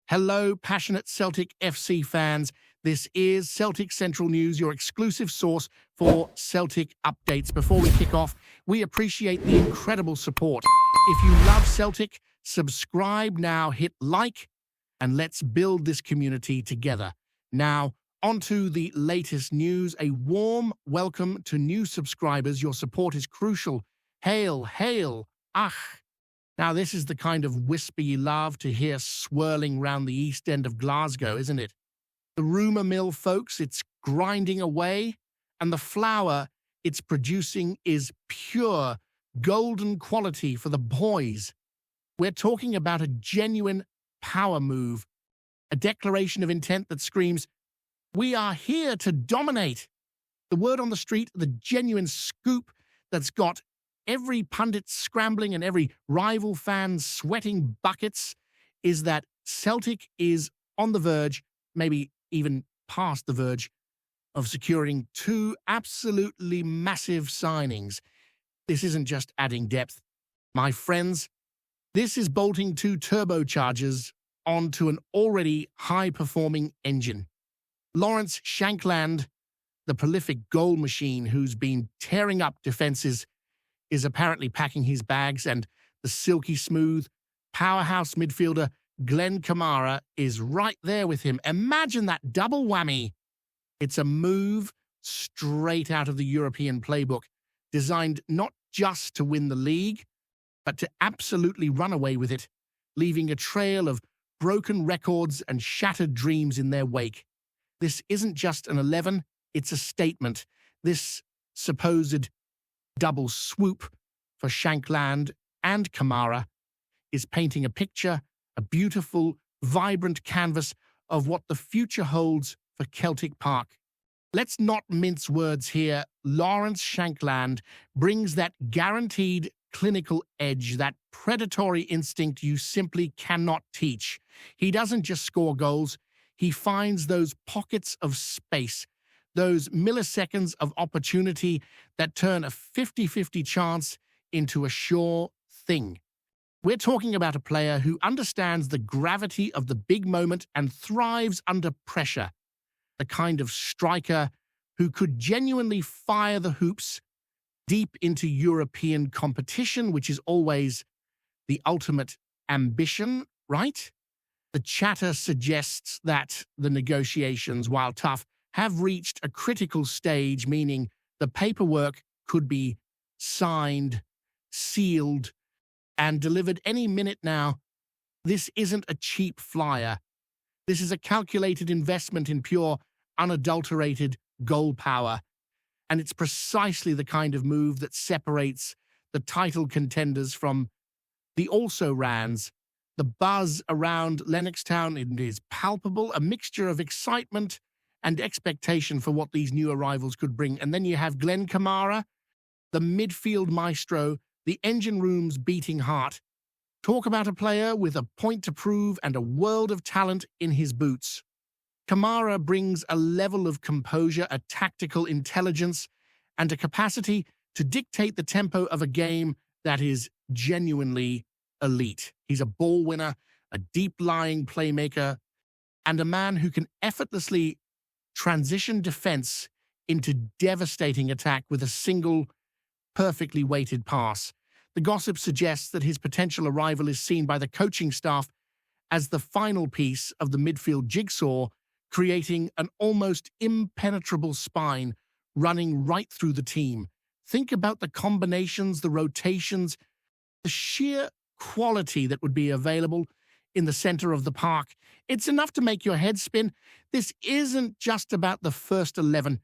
Hello, passionate Celtic FC fans. This is Celtic Central News, your exclusive source for Celtic updates. Before we kick off, we appreciate the incredible support. If you love Celtic, subscribe now, hit like, and let's build this community together. Now, on to the latest news. A warm welcome to new subscribers. Your support is crucial. Hail, hail, ach. Now, this is the kind of whisper you love to hear swirling round the east end of Glasgow, isn't it? The rumour mill, folks, it's grinding away, and the flour it's producing is pure, golden quality for the boys. We're talking about a genuine power move, a declaration of intent that screams, "We are here to dominate." The word on the street, the genuine scoop that's got every pundit scrambling and every rival fan sweating buckets, is that Celtic is on the verge, maybe even past the verge, of securing two absolutely massive signings. This isn't just adding depth. My friends, this is bolting two turbochargers onto an already high-performing engine. Lawrence Shankland, the prolific goal machine who's been tearing up defenses, is apparently packing his bags, and the silky smooth powerhouse midfielder Glenn Kamara is right there with him. Imagine that double whammy. It's a move straight out of the European playbook, designed not just to win the league, but to absolutely run away with it, leaving a trail of broken records and shattered dreams in their wake. This isn't just an 11, it's a statement. This supposed double swoop for Shankland and Kamara is painting a picture, a beautiful, vibrant canvas of what the future holds for Celtic Park. Let's not mince words here. Lawrence Shankland brings that guaranteed clinical edge, that predatory instinct you simply cannot teach. He doesn't just score goals, he finds those pockets of space, those milliseconds of opportunity that turn a 50-50 chance into a sure thing. We're talking about a player who understands the gravity of the big moment and thrives under pressure, the kind of striker who could genuinely fire the hoops deep into European competition, which is always the ultimate ambition, right? The chatter suggests that the negotiations, while tough, have reached a critical stage, meaning the paperwork could be signed, sealed, and delivered any minute now. This isn't a cheap flyer. This is a calculated investment in pure, unadulterated goal power. And it's precisely the kind of move that separates the title contenders from the also-rans. The buzz around Lennoxtown is palpable, a mixture of excitement and expectation for what these new arrivals could bring. And then you have Glenn Kamara, the midfield maestro, the engine room's beating heart. Talk about a player with a point to prove and a world of talent in his boots. Kamara brings a level of composure, a tactical intelligence, and a capacity to dictate the tempo of a game that is genuinely elite. He's a ball winner, a deep-lying playmaker, and a man who can effortlessly transition defense into devastating attack with a single, perfectly weighted pass. The gossip suggests that his potential arrival is seen by the coaching staff as the final piece of the midfield jigsaw, creating an almost impenetrable spine running right through the team. Think about the combinations, the rotations, the sheer quality that would be available in the center of the park. It's enough to make your head spin. This isn't just about the first 11.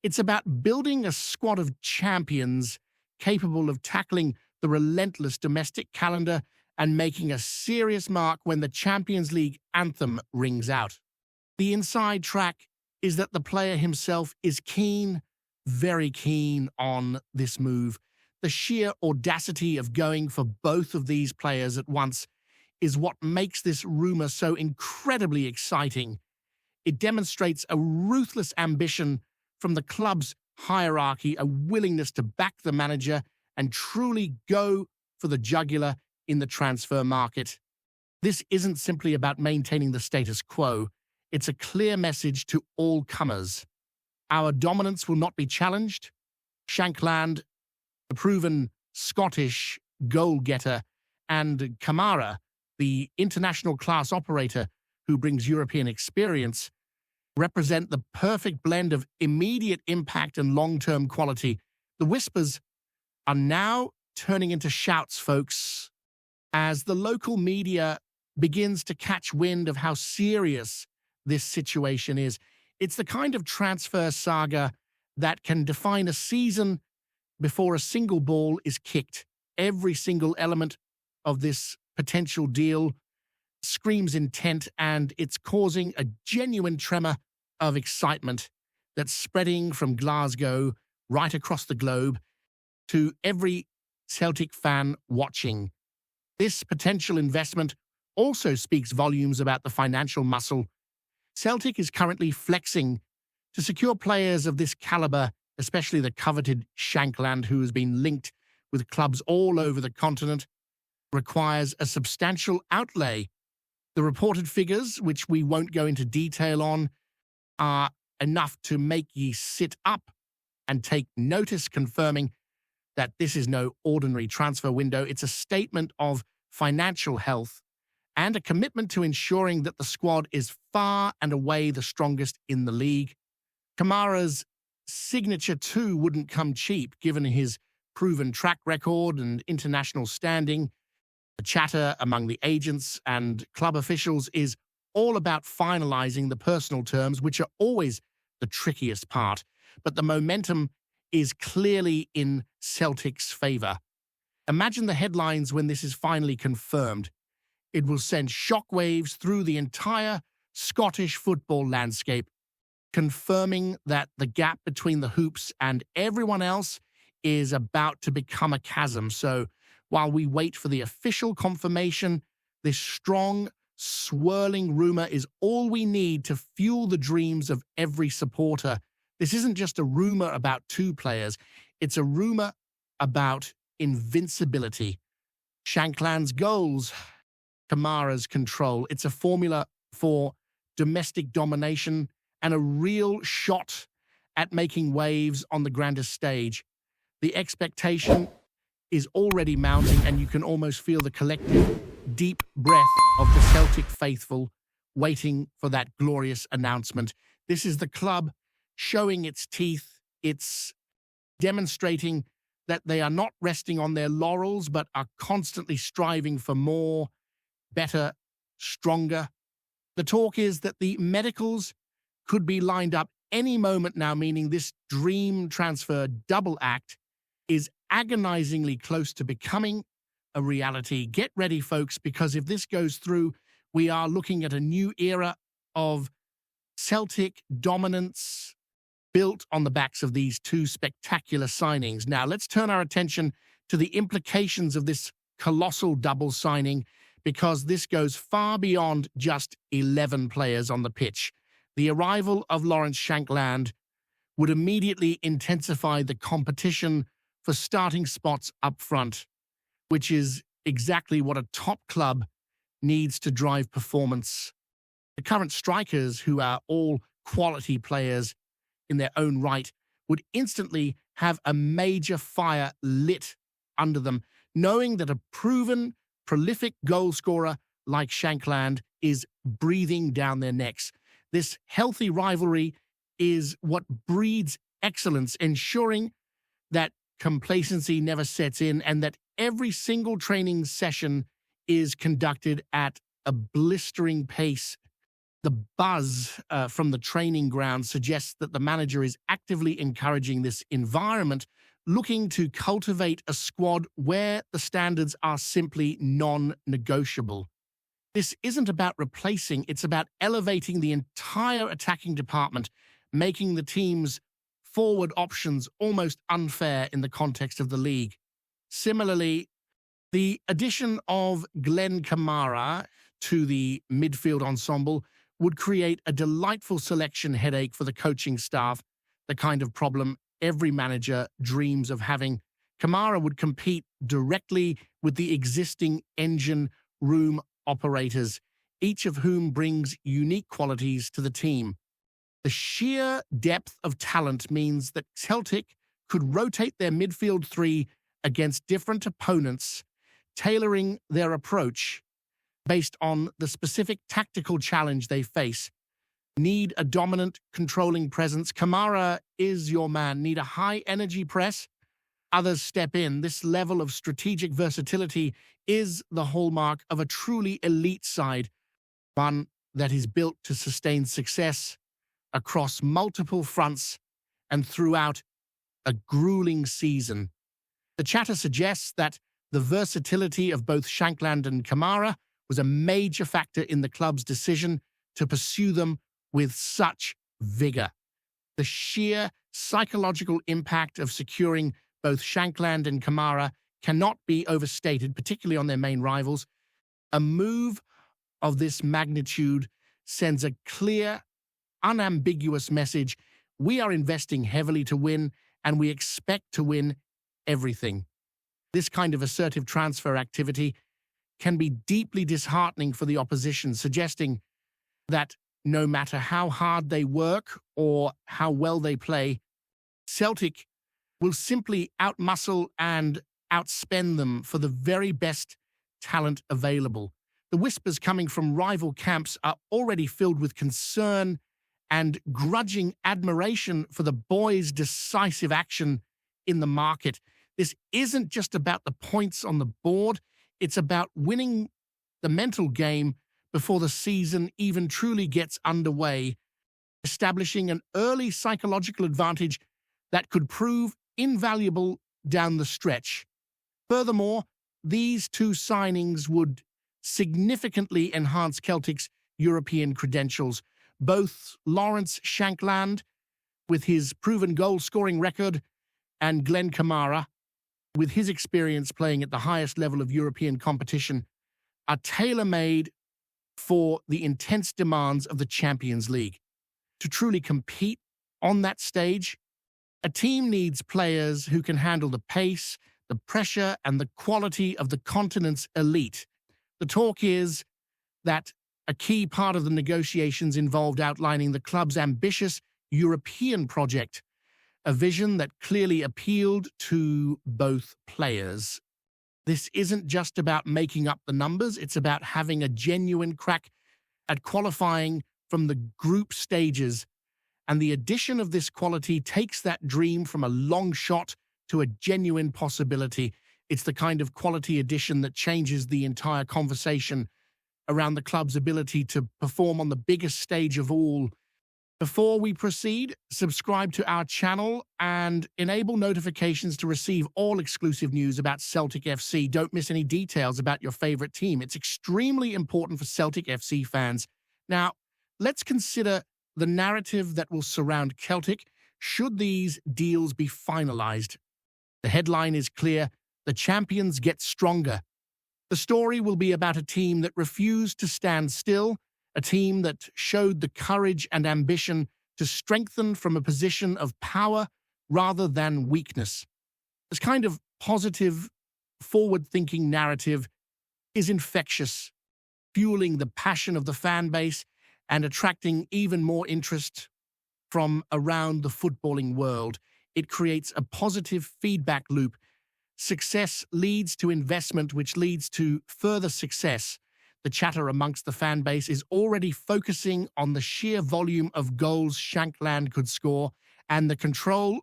It's about building a squad of champions capable of tackling the relentless domestic calendar and making a serious mark when the Champions League anthem rings out. The inside track is that the player himself is keen, very keen on this move. The sheer audacity of going for both of these players at once is what makes this rumor so incredibly exciting. It demonstrates a ruthless ambition from the club's hierarchy, a willingness to back the manager and truly go for the jugular in the transfer market. This isn't simply about maintaining the status quo. It's a clear message to all comers. Our dominance will not be challenged. Shankland, the proven Scottish goal-getter, and Kamara, the international class operator who brings European experience, represent the perfect blend of immediate impact and long-term quality. The whispers are now turning into shouts, folks, as the local media begins to catch wind of how serious this situation is. It's the kind of transfer saga that can define a season before a single ball is kicked. Every single element of this potential deal screams intent, and it's causing a genuine tremor of excitement that's spreading from Glasgow right across the globe to every Celtic fan watching. This potential investment also speaks volumes about the financial muscle Celtic is currently flexing to secure players of this caliber, especially the coveted Shankland, who has been linked with clubs all over the continent, requires a substantial outlay. The reported figures, which we won't go into detail on, are enough to make ye sit up and take notice, confirming that this is no ordinary transfer window. It's a statement of financial health and a commitment to ensuring that the squad is far and away the strongest in the league. Kamara's signature too wouldn't come cheap, given his proven track record and international standing. The chatter among the agents and club officials is all about finalizing the personal terms, which are always the trickiest part. But the momentum is clearly in Celtic's favor. Imagine the headlines when this is finally confirmed. It will send shockwaves through the entire Scottish football landscape, confirming that the gap between the hoops and everyone else is about to become a chasm. So while we wait for the official confirmation, this strong, swirling rumor is all we need to fuel the dreams of every supporter. This isn't just a rumor about two players. It's a rumor about invincibility. Shankland's goals, Kamara's control. It's a formula for domestic domination and a real shot at making waves on the grandest stage. The expectation is already mounting, and you can almost feel the collective deep breath of the Celtic faithful waiting for that glorious announcement. This is the club showing its teeth. It's demonstrating that they are not resting on their laurels, but are constantly striving for more, better, stronger. The talk is that the medicals could be lined up any moment now, meaning this dream transfer double act is agonizingly close to becoming a reality. Get ready, folks, because if this goes through, we are looking at a new era of Celtic dominance built on the backs of these two spectacular signings. Now, let's turn our attention to the implications of this colossal double signing, because this goes far beyond just 11 players on the pitch. The arrival of Lawrence Shankland would immediately intensify the competition for starting spots up front, which is exactly what a top club needs to drive performance. The current strikers, who are all quality players in their own right, would instantly have a major fire lit under them, knowing that a proven, prolific goal scorer like Shankland is breathing down their necks. This healthy rivalry is what breeds excellence, ensuring that complacency never sets in and that every single training session is conducted at a blistering pace. The buzz from the training ground suggests that the manager is actively encouraging this environment, looking to cultivate a squad where the standards are simply non-negotiable. This isn't about replacing, it's about elevating the entire attacking department, making the team's forward options almost unfair in the context of the league. Similarly, the addition of Glenn Kamara to the midfield ensemble would create a delightful selection headache for the coaching staff, the kind of problem every manager dreams of having. Kamara would compete directly with the existing engine room operators, each of whom brings unique qualities to the team. The sheer depth of talent means that Celtic could rotate their midfield three against different opponents, tailoring their approach based on the specific tactical challenge they face. Need a dominant, controlling presence? Kamara is your man. Need a high-energy press? Others step in. This level of strategic versatility is the hallmark of a truly elite side, one that is built to sustain success across multiple fronts and throughout a grueling season. The chatter suggests that the versatility of both Shankland and Kamara was a major factor in the club's decision to pursue them with such vigor. The sheer psychological impact of securing both Shankland and Kamara cannot be overstated, particularly on their main rivals. A move of this magnitude sends a clear, unambiguous message. We are investing heavily to win, and we expect to win everything. This kind of assertive transfer activity can be deeply disheartening for the opposition, suggesting that no matter how hard they work or how well they play, Celtic will simply outmuscle and outspend them for the very best talent available. The whispers coming from rival camps are already filled with concern and grudging admiration for the boys' decisive action in the market. This isn't just about the points on the board, it's about winning the mental game before the season even truly gets underway, establishing an early psychological advantage that could prove invaluable down the stretch. Furthermore, these two signings would significantly enhance Celtic's European credentials. Both Lawrence Shankland, with his proven goal-scoring record, and Glenn Kamara, with his experience playing at the highest level of European competition, are tailor-made for the intense demands of the Champions League. To truly compete on that stage, a team needs players who can handle the pace, the pressure, and the quality of the continent's elite. The talk is that a key part of the negotiations involved outlining the club's ambitious European project, a vision that clearly appealed to both players. This isn't just about making up the numbers, it's about having a genuine crack at qualifying from the group stages, and the addition of this quality takes that dream from a long shot to a genuine possibility. It's the kind of quality addition that changes the entire conversation around the club's ability to perform on the biggest stage of all. Before we proceed, subscribe to our channel and enable notifications to receive all exclusive news about Celtic FC. Don't miss any details about your favorite team. It's extremely important for Celtic FC fans. Now, let's consider the narrative that will surround Celtic should these deals be finalized. The headline is clear: the champions get stronger. The story will be about a team that refused to stand still, a team that showed the courage and ambition to strengthen from a position of power rather than weakness. This kind of positive, forward-thinking narrative is infectious, fueling the passion of the fan base and attracting even more interest from around the footballing world. It creates a positive feedback loop. Success leads to investment, which leads to further success. The chatter amongst the fan base is already focusing on the sheer volume of goals Shankland could score and the control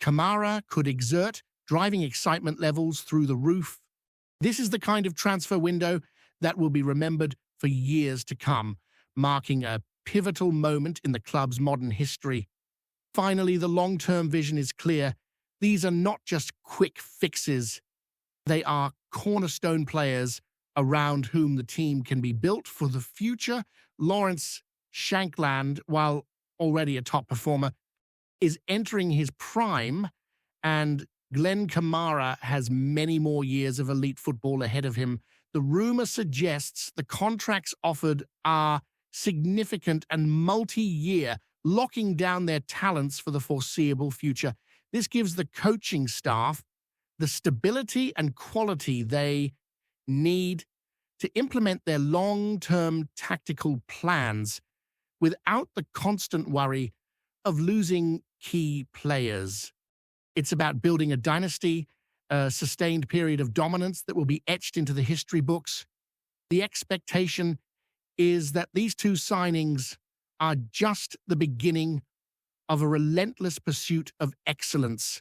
Kamara could exert, driving excitement levels through the roof. This is the kind of transfer window that will be remembered for years to come, marking a pivotal moment in the club's modern history. Finally, the long-term vision is clear. These are not just quick fixes. They are cornerstone players around whom the team can be built for the future. Lawrence Shankland, while already a top performer, is entering his prime, and Glenn Kamara has many more years of elite football ahead of him. The rumor suggests the contracts offered are significant and multi-year, locking down their talents for the foreseeable future. This gives the coaching staff the stability and quality they need to implement their long-term tactical plans without the constant worry of losing key players. It's about building a dynasty, a sustained period of dominance that will be etched into the history books. The expectation is that these two signings are just the beginning of a relentless pursuit of excellence,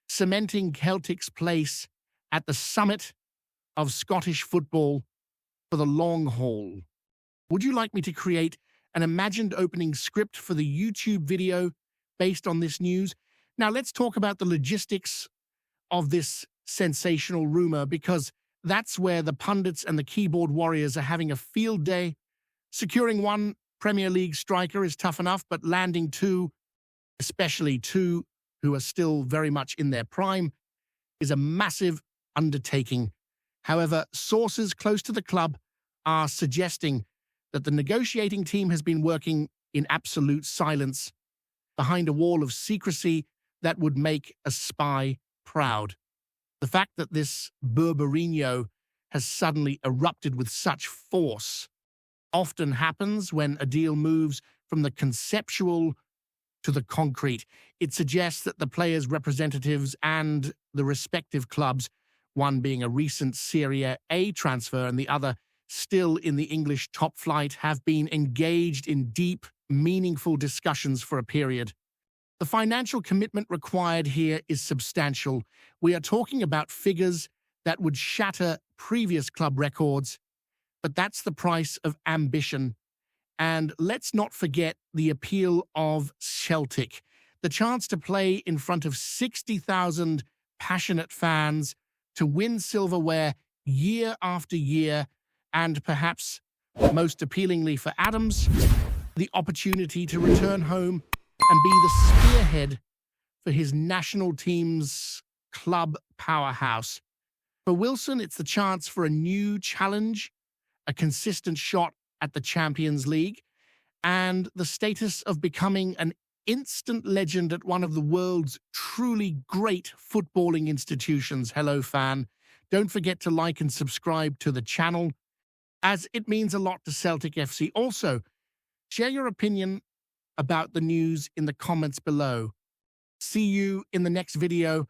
cementing Celtic's place at the summit of Scottish football for the long haul. Would you like me to create an imagined opening script for the YouTube video based on this news? Now let's talk about the logistics of this sensational rumor, because that's where the pundits and the keyboard warriors are having a field day. Securing one Premier League striker is tough enough, but landing two, especially two who are still very much in their prime, is a massive undertaking. However, sources close to the club are suggesting that the negotiating team has been working in absolute silence behind a wall of secrecy that would make a spy proud. The fact that this Burburinho has suddenly erupted with such force often happens when a deal moves from the conceptual to the concrete. It suggests that the players' representatives and the respective clubs, one being a recent Serie A transfer and the other still in the English top flight, have been engaged in deep, meaningful discussions for a period. The financial commitment required here is substantial. We are talking about figures that would shatter previous club records, but that's the price of ambition. And let's not forget the appeal of Celtic, the chance to play in front of 60,000 passionate fans, to win silverware year after year, and perhaps most appealingly for Adams, the opportunity to return home and be the spearhead for his national team's club powerhouse. For Wilson, it's the chance for a new challenge, a consistent shot at the Champions League, and the status of becoming an instant legend at one of the world's truly great footballing institutions. Hello, fan. Don't forget to like and subscribe to the channel, as it means a lot to Celtic FC. Also, share your opinion about the news in the comments below. See you in the next video.